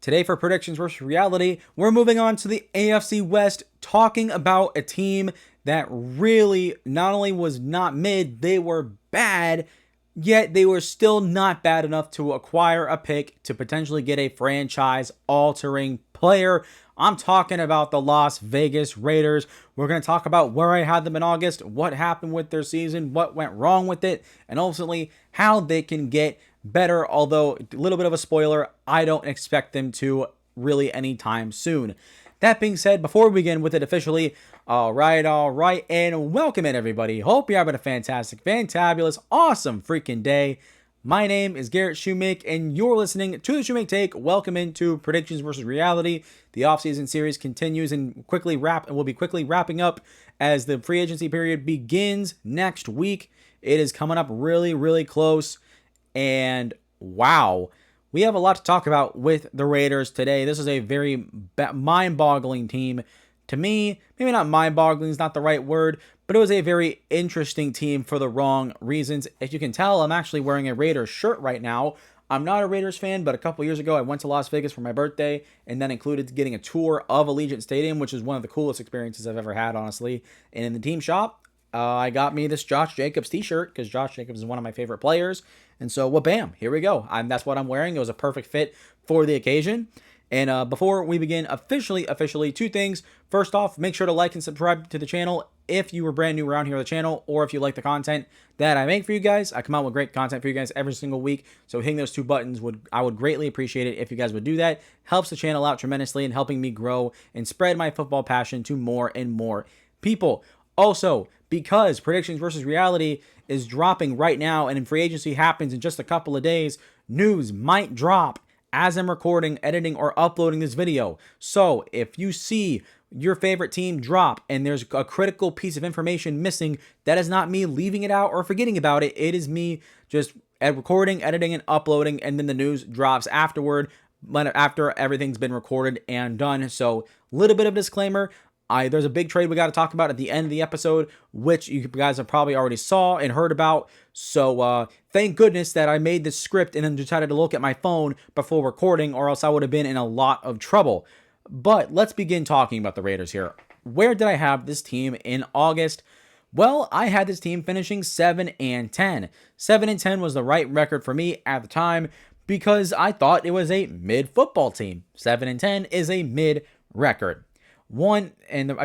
Today for predictions versus reality, we're moving on to the AFC West, talking about a team that really not only was not mid, they were bad, yet they were still not bad enough to acquire a pick to potentially get a franchise-altering player. I'm talking about the Las Vegas Raiders. We're going to talk about where I had them in August, what happened with their season, what went wrong with it, and ultimately how they can get better, although a little bit of a spoiler, I don't expect them to really anytime soon. That being said, before we begin with it officially, all right, and welcome in everybody. Hope you're having a fantastic, fantabulous, awesome freaking day. My name is Garrett Shumake, and you're listening to the Shumake Take. Welcome into Predictions versus Reality. The offseason series continues and will be quickly wrapping up as the free agency period begins next week. It is coming up really, really close. And wow, we have a lot to talk about with the Raiders today. This is a very mind-boggling team. To me, maybe not mind-boggling is not the right word, but it was a very interesting team for the wrong reasons. As you can tell, I'm actually wearing a Raiders shirt right now. I'm not a Raiders fan, but a couple years ago, I went to Las Vegas for my birthday, and that included getting a tour of Allegiant Stadium, which is one of the coolest experiences I've ever had, honestly. And in the team shop, I got me this Josh Jacobs t-shirt because Josh Jacobs is one of my favorite players. And so, well, bam, here we go. That's what I'm wearing. It was a perfect fit for the occasion. And before we begin officially, two things. First off, make sure to like and subscribe to the channel if you were brand new around here on the channel, or if you like the content that I make for you guys. I come out with great content for you guys every single week. So hitting those two buttons, I would greatly appreciate it if you guys would do that. Helps the channel out tremendously and helping me grow and spread my football passion to more and more people. Also, because Predictions versus Reality is dropping right now and in free agency happens in just a couple of days, news might drop as I'm recording, editing, or uploading this video. So if you see your favorite team drop and there's a critical piece of information missing, that is not me leaving it out or forgetting about it. It is me just recording, editing, and uploading, and then the news drops afterward, after everything's been recorded and done. So a little bit of disclaimer. There's a big trade we got to talk about at the end of the episode, which you guys have probably already saw and heard about. So thank goodness that I made this script and then decided to look at my phone before recording, or else I would have been in a lot of trouble. But let's begin talking about the Raiders here. Where did I have this team in August? Well, I had this team finishing 7-10. 7-10 was the right record for me at the time because I thought it was a mid-football team. 7-10 is a mid record. I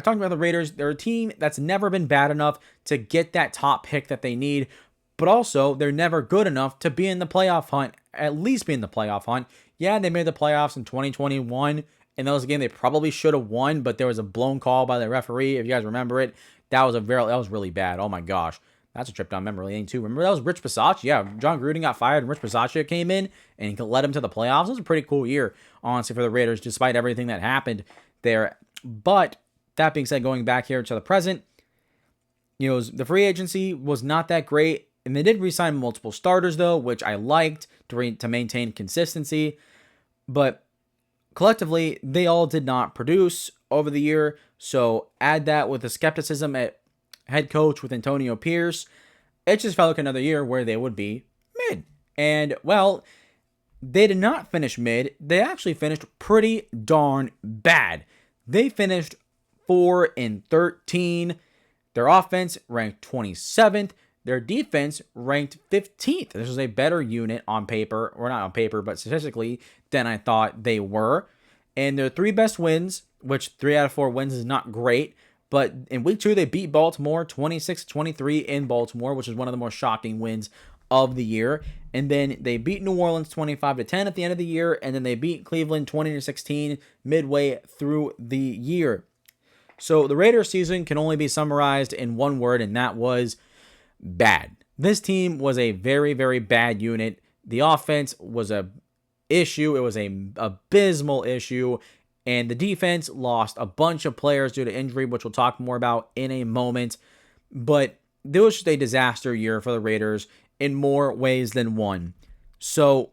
talked about the Raiders. They're a team that's never been bad enough to get that top pick that they need, but also they're never good enough to be in the playoff hunt, at least be in the playoff hunt. Yeah, they made the playoffs in 2021, and that was a game they probably should have won, but there was a blown call by the referee, if you guys remember it. That was really bad. Oh my gosh. That's a trip down memory lane too. Remember that was Rich Bisaccia? Yeah, John Gruden got fired and Rich Bisaccia came in and led him to the playoffs. It was a pretty cool year, honestly, for the Raiders, despite everything that happened there. But that being said, going back here to the present, the free agency was not that great, and they did re-sign multiple starters though, which I liked to maintain consistency. But collectively, they all did not produce over the year. So add that with the skepticism at head coach with Antonio Pierce, it just felt like another year where they would be mid. And well, they did not finish mid. They actually finished pretty darn bad. They finished 4-13. Their offense ranked 27th. Their defense ranked 15th. This was a better unit on paper, or not on paper, but statistically, than I thought they were. And their 3 best wins, which 3 out of 4 wins is not great, but in week 2, they beat Baltimore 26-23 in Baltimore, which is one of the more shocking wins of the year. And then they beat New Orleans 25-10 at the end of the year, and then they beat Cleveland 20-16 midway through the year. So the Raiders season can only be summarized in one word, and that was bad. This team was a very, very bad unit. The offense was a issue. It was a abysmal issue, and the defense lost a bunch of players due to injury, which we'll talk more about in a moment. But it was just a disaster year for the Raiders in more ways than one. So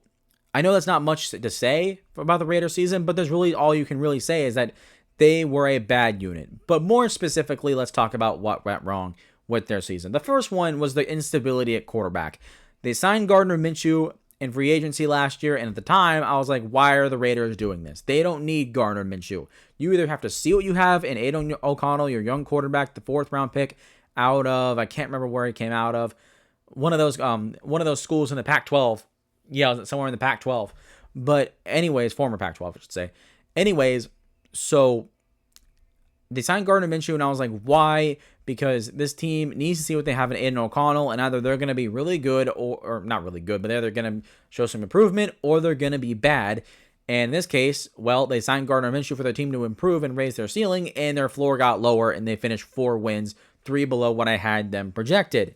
I know that's not much to say about the Raiders season, but there's really all you can really say is that they were a bad unit. But more specifically, let's talk about what went wrong with their season. The first one was the instability at quarterback. They signed Gardner Minshew in free agency last year. And at the time, I was like, why are the Raiders doing this? They don't need Gardner Minshew. You either have to see what you have in Aiden O'Connell, your young quarterback, the 4th round pick out of, I can't remember where he came out of, one of those schools in the Pac-12. Yeah, somewhere in the Pac-12. But anyways, former Pac-12, I should say. Anyways, so they signed Gardner Minshew, and I was like, why? Because this team needs to see what they have in Aiden O'Connell, and either they're going to be really good or not really good, but they're going to show some improvement, or they're going to be bad. And in this case, well, they signed Gardner Minshew for their team to improve and raise their ceiling, and their floor got lower, and they finished 4 wins, 3 below what I had them projected.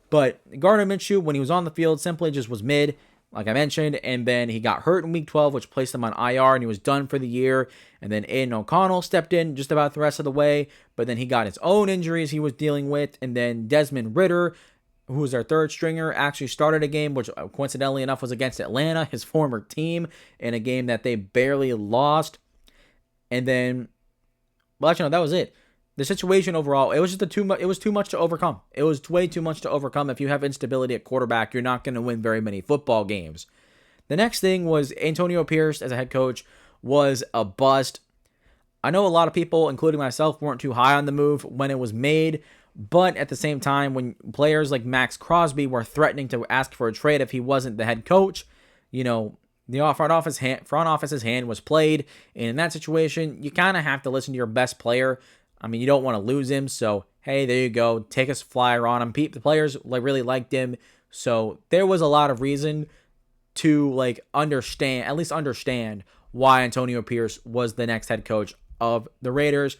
But Gardner Minshew, when he was on the field, simply just was mid, like I mentioned, and then he got hurt in week 12, which placed him on IR, and he was done for the year. And then Aiden O'Connell stepped in just about the rest of the way, but then he got his own injuries he was dealing with, and then Desmond Ridder, who was their 3rd stringer, actually started a game, which coincidentally enough was against Atlanta, his former team, in a game that they barely lost. And then, well, actually, no, that was it. The situation overall, it was just it was too much to overcome. It was way too much to overcome. If you have instability at quarterback, you're not going to win very many football games. The next thing was Antonio Pierce as a head coach was a bust. I know a lot of people, including myself, weren't too high on the move when it was made, but at the same time, when players like Max Crosby were threatening to ask for a trade if he wasn't the head coach, the front office's hand was played. And in that situation, you kind of have to listen to your best player. I mean, you don't want to lose him, so hey, there you go. Take a flyer on him. The players really liked him, so there was a lot of reason to understand why Antonio Pierce was the next head coach of the Raiders.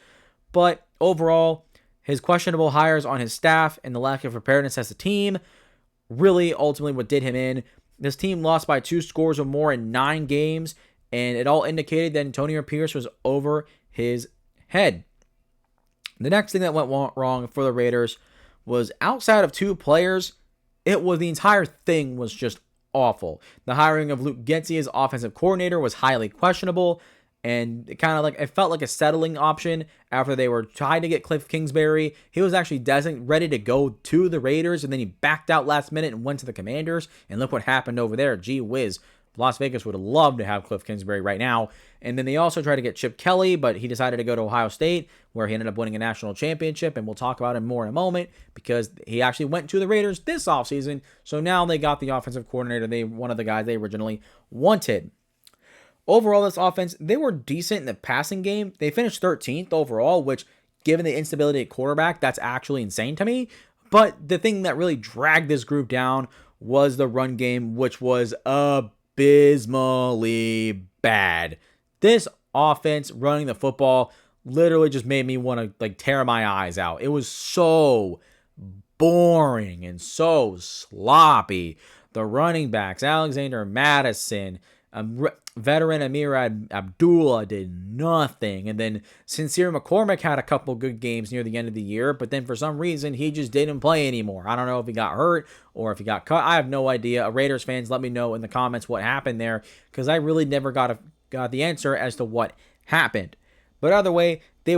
But overall, his questionable hires on his staff and the lack of preparedness as a team really ultimately what did him in. This team lost by 2 scores or more in 9 games, and it all indicated that Antonio Pierce was over his head. The next thing that went wrong for the Raiders was outside of 2 players, the entire thing was just awful. The hiring of Luke Getsy as offensive coordinator was highly questionable, and it felt like a settling option after they were trying to get Cliff Kingsbury. He was actually ready to go to the Raiders, and then he backed out last minute and went to the Commanders, and look what happened over there. Gee whiz. Las Vegas would love to have Cliff Kingsbury right now. And then they also tried to get Chip Kelly, but he decided to go to Ohio State, where he ended up winning a national championship, and we'll talk about him more in a moment, because he actually went to the Raiders this offseason, so now they got the offensive coordinator, one of the guys they originally wanted. Overall, this offense, they were decent in the passing game. They finished 13th overall, which, given the instability at quarterback, that's actually insane to me. But the thing that really dragged this group down was the run game, which was abysmally bad. This offense running the football literally just made me want to tear my eyes out. It was so boring and so sloppy. The running backs, Alexander Madison, veteran Amir Abdullah did nothing. And then Sincere McCormick had a couple good games near the end of the year, but then for some reason he just didn't play anymore. I don't know if he got hurt or if he got cut. I have no idea. Raiders fans, let me know in the comments what happened there, because I really never got the answer as to what happened. But either way, they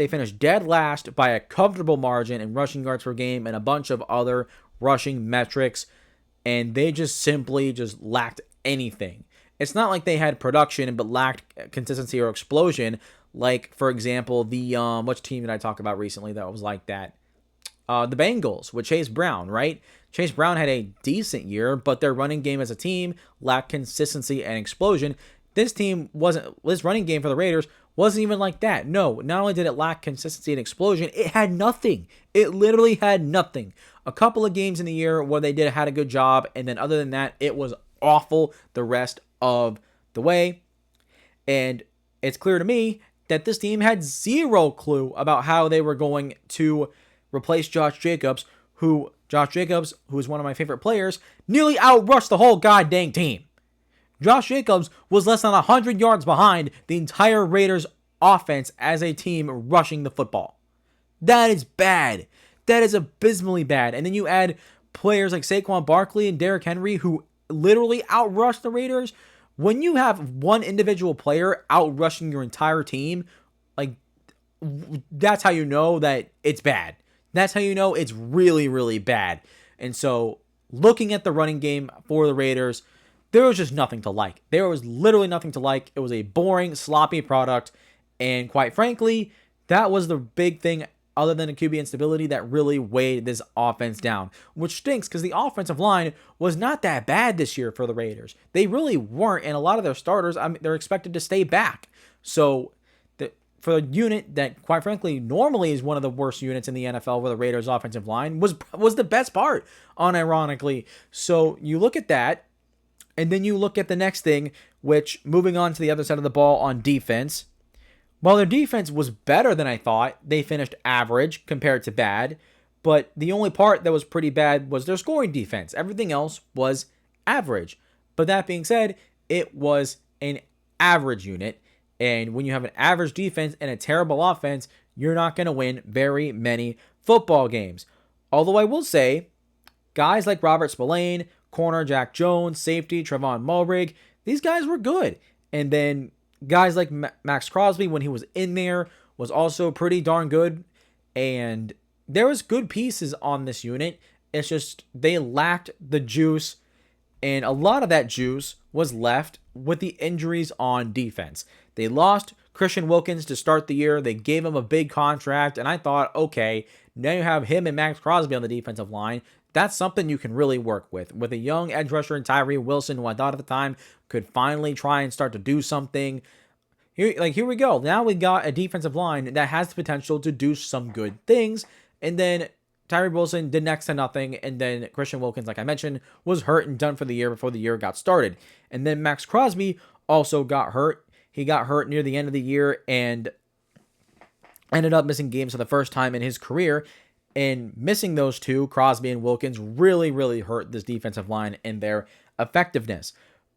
finished dead last by a comfortable margin in rushing yards per game and a bunch of other rushing metrics, and they just simply lacked anything. It's not like they had production but lacked consistency or explosion. Like, for example, which team did I talk about recently that was like that? The Bengals with Chase Brown, right? Chase Brown had a decent year, but their running game as a team lacked consistency and explosion. This running game for the Raiders wasn't even like that. No, not only did it lack consistency and explosion, it had nothing. It literally had nothing. A couple of games in the year where they had a good job, and then other than that, it was awful the rest of the way. And it's clear to me that this team had zero clue about how they were going to replace Josh Jacobs, who is one of my favorite players, nearly outrushed the whole goddamn team. Josh Jacobs was less than 100 yards behind the entire Raiders offense as a team rushing the football. That is bad. That is abysmally bad. And then you add players like Saquon Barkley and Derrick Henry, who literally outrushed the Raiders. When you have one individual player outrushing your entire team, that's how you know that it's bad. That's how you know it's really, really bad. And so, looking at the running game for the Raiders, there was just nothing to like. There was literally nothing to like. It was a boring, sloppy product. And quite frankly, that was the big thing other than the QB instability that really weighed this offense down, which stinks because the offensive line was not that bad this year for the Raiders. They really weren't, and a lot of their starters, they're expected to stay back. So for a unit that, quite frankly, normally is one of the worst units in the NFL, where the Raiders' offensive line was the best part, unironically. So you look at that, and then you look at the next thing, which, moving on to the other side of the ball on defense, while their defense was better than I thought, they finished average compared to bad, but the only part that was pretty bad was their scoring defense. Everything else was average. But that being said, it was an average unit, and when you have an average defense and a terrible offense, you're not going to win very many football games. Although I will say, guys like Robert Spillane, corner Jack Jones, safety Trevon Mulbrig, these guys were good. And then guys like Max Crosby, when he was in there, was also pretty darn good. And there was good pieces on this unit. It's just they lacked the juice. And a lot of that juice was left with the injuries on defense. They lost Christian Wilkins to start the year. They gave him a big contract. And I thought, okay, now you have him and Max Crosby on the defensive line. That's something you can really work with. With a young edge rusher in Tyree Wilson, who I thought at the time could finally try and start to do something. Here we go. Now we got a defensive line that has the potential to do some good things. And then Tyree Wilson did next to nothing. And then Christian Wilkins, like I mentioned, was hurt and done for the year before the year got started. And then Max Crosby also got hurt. He got hurt near the end of the year and ended up missing games for the first time in his career. And missing those two, Crosby and Wilkins, really, really hurt this defensive line and their effectiveness.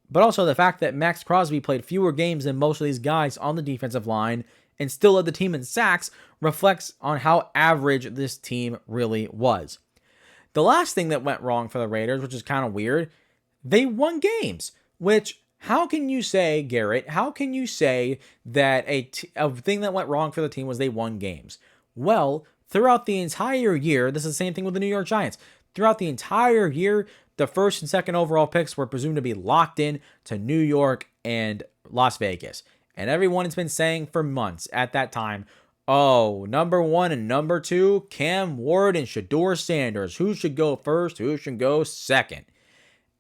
But also the fact that Max Crosby played fewer games than most of these guys on the defensive line and still led the team in sacks reflects on how average this team really was. The last thing that went wrong for the Raiders, which is kind of weird, they won games. Which, how can you say, Garrett, how can you say that a thing that went wrong for the team was they won games? Well, throughout the entire year, this is the same thing with the New York Giants. Throughout the entire year, the first and second overall picks were presumed to be locked in to New York and Las Vegas. And everyone has been saying for months at that time, oh, number 1 and number 2, Cam Ward and Shedeur Sanders. Who should go first? Who should go second?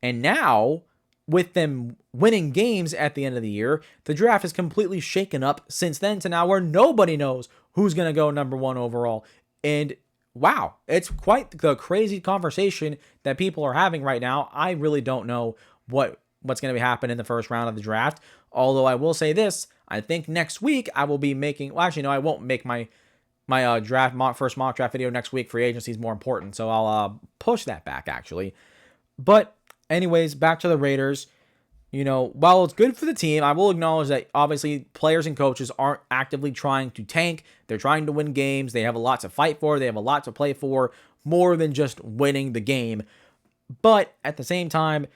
And now, with them winning games at the end of the year, the draft is completely shaken up since then to now, where nobody knows who's going to go number 1 overall. And wow, it's quite the crazy conversation that people are having right now. I really don't know what's going to be happening in the first round of the draft. Although I will say this, I think next week I will be making, well, actually, no, I won't make my first mock draft video next week. Free agency is more important, so I'll push that back, actually. But anyways, back to the Raiders. You know, while it's good for the team, I will acknowledge that obviously players and coaches aren't actively trying to tank. They're trying to win games. They have a lot to fight for. They have a lot to play for, more than just winning the game. But at the same time,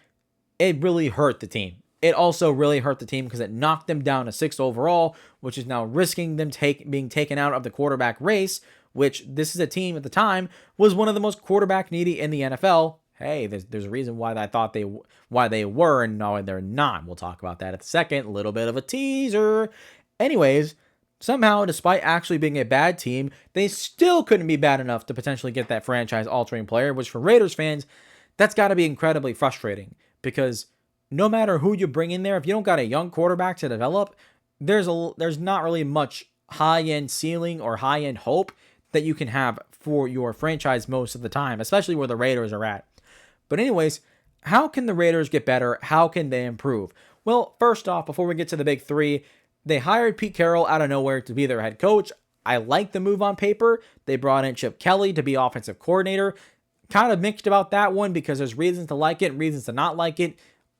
it really hurt the team. It also really hurt the team because it knocked them down to 6th overall, which is now risking them being taken out of the quarterback race, which this is a team at the time was one of the most quarterback needy in the NFL. Hey, there's a reason why I thought why they were, and no, they're not. We'll talk about that in a second. A little bit of a teaser. Anyways, somehow, despite actually being a bad team, they still couldn't be bad enough to potentially get that franchise-altering player, which for Raiders fans, that's got to be incredibly frustrating because no matter who you bring in there, if you don't got a young quarterback to develop, there's not really much high-end ceiling or high-end hope that you can have for your franchise most of the time, especially where the Raiders are at. But anyways, how can the Raiders get better? How can they improve? Well, first off, before we get to the big three, they hired Pete Carroll out of nowhere to be their head coach. I like the move on paper. They brought in Chip Kelly to be offensive coordinator. Kind of mixed about that one because there's reasons to like it and reasons to not like it.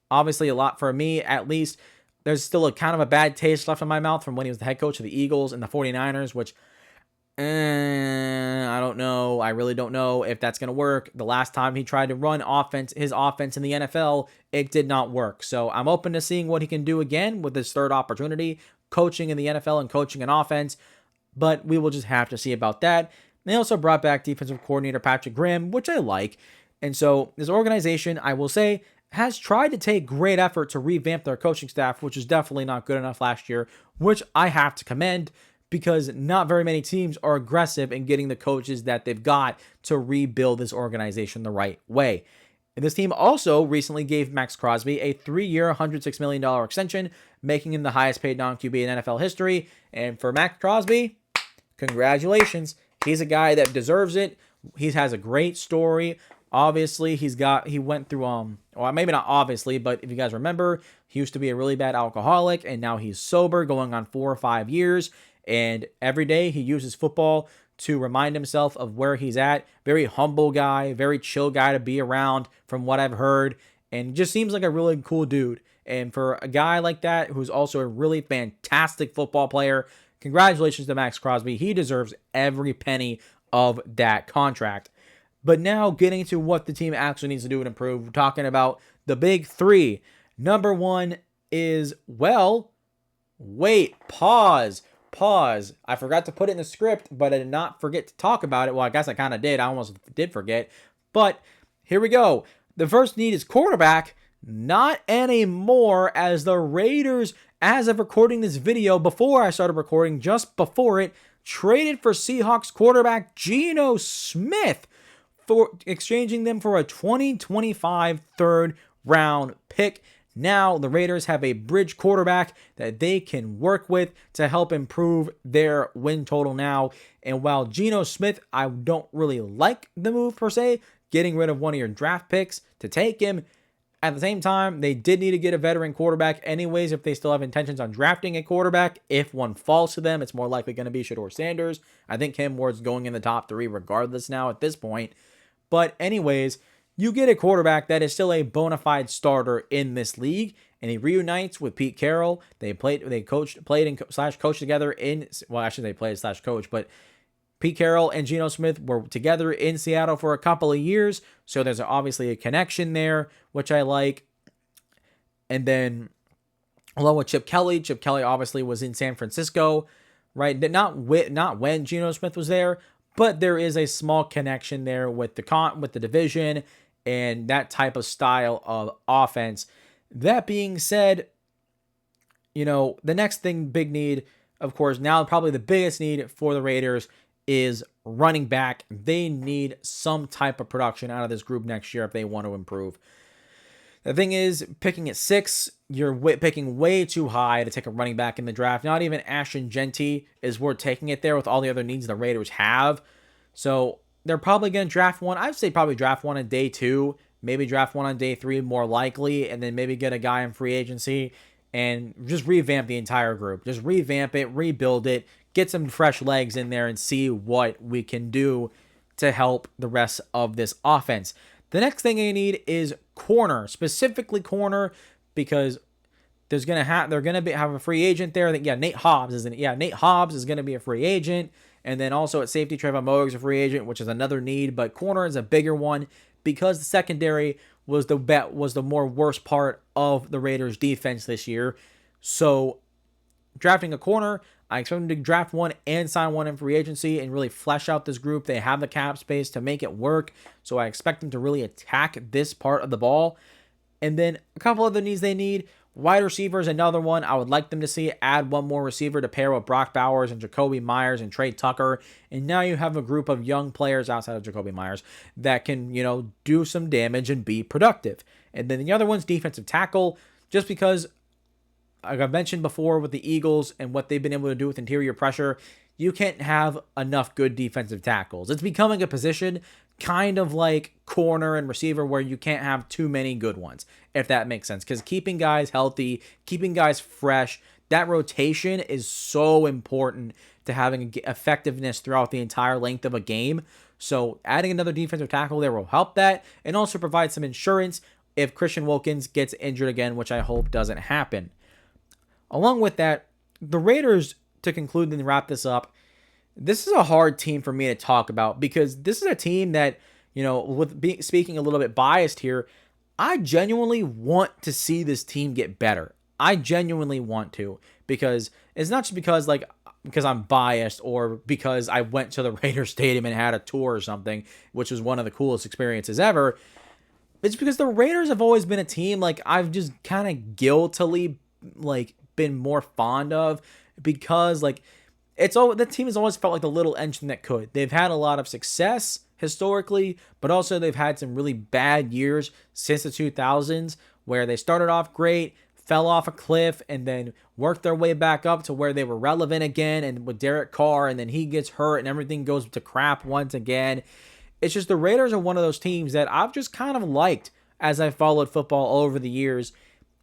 Obviously, a lot for me, at least. There's still a kind of a bad taste left in my mouth from when he was the head coach of the Eagles and the 49ers, which I don't know. I really don't know if that's going to work. The last time he tried to run his offense in the NFL, it did not work. So I'm open to seeing what he can do again with his third opportunity, coaching in the NFL and coaching an offense. But we will just have to see about that. They also brought back defensive coordinator Patrick Graham, which I like. And so this organization, I will say, has tried to take great effort to revamp their coaching staff, which is definitely not good enough last year, which I have to commend because not very many teams are aggressive in getting the coaches that they've got to rebuild this organization the right way. And this team also recently gave Max Crosby a 3-year, $106 million extension, making him the highest paid non-QB in NFL history. And for Max Crosby, congratulations. He's a guy that deserves it. He has a great story. Obviously, he went through, well, maybe not obviously, but if you guys remember, he used to be a really bad alcoholic, and now he's sober, going on 4 or 5 years. And every day he uses football to remind himself of where he's at. Very humble guy, very chill guy to be around from what I've heard. And just seems like a really cool dude. And for a guy like that, who's also a really fantastic football player, congratulations to Max Crosby. He deserves every penny of that contract. But now getting to what the team actually needs to do and improve, we're talking about the big three. Number one is, well, wait, pause. I forgot to put it in the script, but I did not forget to talk about it. Well, I guess I kind of did. I almost did forget. But here we go. The first need is quarterback. Not anymore, as the Raiders, as of recording this video, before I started recording, just before it, traded for Seahawks quarterback Geno Smith, for exchanging them for a 2025 third-round pick. Now the Raiders have a bridge quarterback that they can work with to help improve their win total now. And while Geno Smith, I don't really like the move per se, getting rid of one of your draft picks to take him, at the same time, they did need to get a veteran quarterback anyways if they still have intentions on drafting a quarterback. If one falls to them, it's more likely going to be Shedeur Sanders. I think Cam Ward's going in the top 3 regardless now at this point. But anyways, you get a quarterback that is still a bona fide starter in this league, and he reunites with Pete Carroll. They played and coached together in, well, actually they played / coach, but Pete Carroll and Geno Smith were together in Seattle for a couple of years, so there's obviously a connection there, which I like. And then, along with Chip Kelly obviously was in San Francisco, right? Not when Geno Smith was there, but there is a small connection there with the division and that type of style of offense. That being said, the next big need, of course, now probably the biggest need for the Raiders is running back. They need some type of production out of this group next year if they want to improve. The thing is, picking at 6, you're picking way too high to take a running back in the draft. Not even Ashton Genty is worth taking it there with all the other needs the Raiders have. So they're probably going to draft one. I'd say probably draft one on day 2, maybe draft one on day 3 more likely, and then maybe get a guy in free agency and just revamp the entire group. Just revamp it, rebuild it, get some fresh legs in there and see what we can do to help the rest of this offense. The next thing they need is corner, specifically corner, because they're gonna have a free agent there. Nate Hobbs is going to be a free agent, and then also at safety, Trayvon Moeller is a free agent, which is another need. But corner is a bigger one because the secondary was the more worst part of the Raiders' defense this year. So drafting a corner, I expect them to draft one and sign one in free agency and really flesh out this group. They have the cap space to make it work, so I expect them to really attack this part of the ball. And then a couple other needs they need. Wide receiver is another one. I would like them to see add one more receiver to pair with Brock Bowers and Jacoby Myers and Trey Tucker. And now you have a group of young players outside of Jacoby Myers that can, do some damage and be productive. And then the other one's defensive tackle, just because, like I've mentioned before with the Eagles and what they've been able to do with interior pressure, you can't have enough good defensive tackles. It's becoming a position kind of like corner and receiver where you can't have too many good ones, if that makes sense. Because keeping guys healthy, keeping guys fresh, that rotation is so important to having effectiveness throughout the entire length of a game. So adding another defensive tackle there will help that and also provide some insurance if Christian Wilkins gets injured again, which I hope doesn't happen. Along with that, the Raiders, to conclude and wrap this up, this is a hard team for me to talk about because this is a team that, speaking a little bit biased here, I genuinely want to see this team get better. I genuinely want to, because it's not just because I'm biased or because I went to the Raiders Stadium and had a tour or something, which was one of the coolest experiences ever. It's because the Raiders have always been a team like I've just kind of guiltily like been more fond of because like it's all the team has always felt like the little engine that could. They've had a lot of success historically, but also they've had some really bad years since the 2000s where they started off great, fell off a cliff, and then worked their way back up to where they were relevant again. And with Derek Carr, and then he gets hurt, and everything goes to crap once again. It's just the Raiders are one of those teams that I've just kind of liked as I followed football over the years,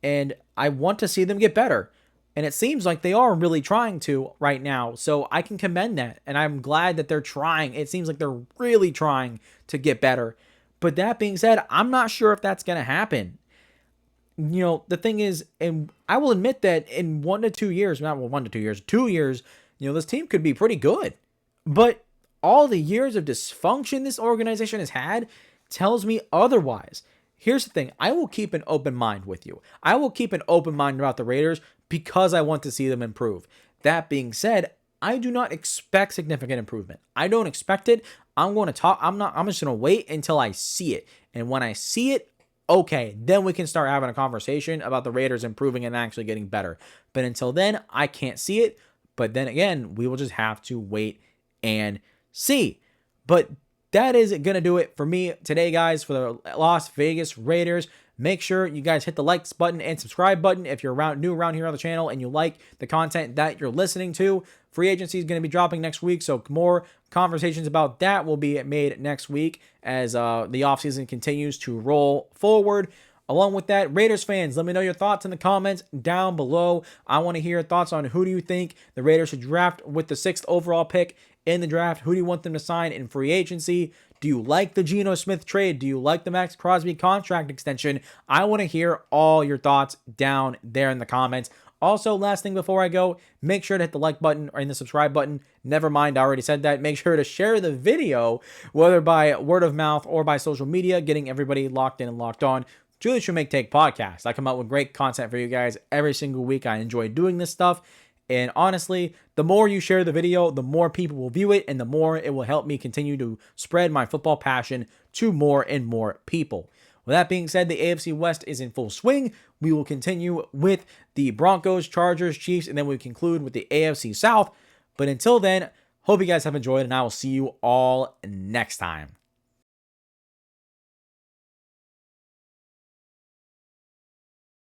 and I want to see them get better. And it seems like they are really trying to right now. So I can commend that. And I'm glad that they're trying. It seems like they're really trying to get better. But that being said, I'm not sure if that's going to happen. You know, the thing is, and I will admit that in 1 to 2 years, not 1 to 2 years, 2 years, this team could be pretty good. But all the years of dysfunction this organization has had tells me otherwise. Here's the thing. I will keep an open mind with you. I will keep an open mind about the Raiders because I want to see them improve. That being said, I do not expect significant improvement. I don't expect it. I'm just going to wait until I see it. And when I see it, okay, then we can start having a conversation about the Raiders improving and actually getting better. But until then, I can't see it. But then again, we will just have to wait and see. But that is going to do it for me today, guys, for the Las Vegas Raiders. Make sure you guys hit the likes button and subscribe button if you're new around here on the channel and you like the content that you're listening to. Free agency is going to be dropping next week, so more conversations about that will be made next week as the offseason continues to roll forward. Along with that, Raiders fans, let me know your thoughts in the comments down below. I want to hear your thoughts on who do you think the Raiders should draft with the 6th overall pick in the draft. Who do you want them to sign in free agency? Do you like the Geno Smith trade? Do you like the Max Crosby contract extension? I want to hear all your thoughts down there in the comments. Also, last thing before I go, make sure to hit the like button or the subscribe button. Never mind, I already said that. Make sure to share the video, whether by word of mouth or by social media, getting everybody locked in and locked on to the Shumake Take podcast. I come out with great content for you guys every single week. I enjoy doing this stuff. And honestly, the more you share the video, the more people will view it, and the more it will help me continue to spread my football passion to more and more people. With that being said, the AFC West is in full swing. We will continue with the Broncos, Chargers, Chiefs, and then we conclude with the AFC South. But until then, hope you guys have enjoyed, and I will see you all next time.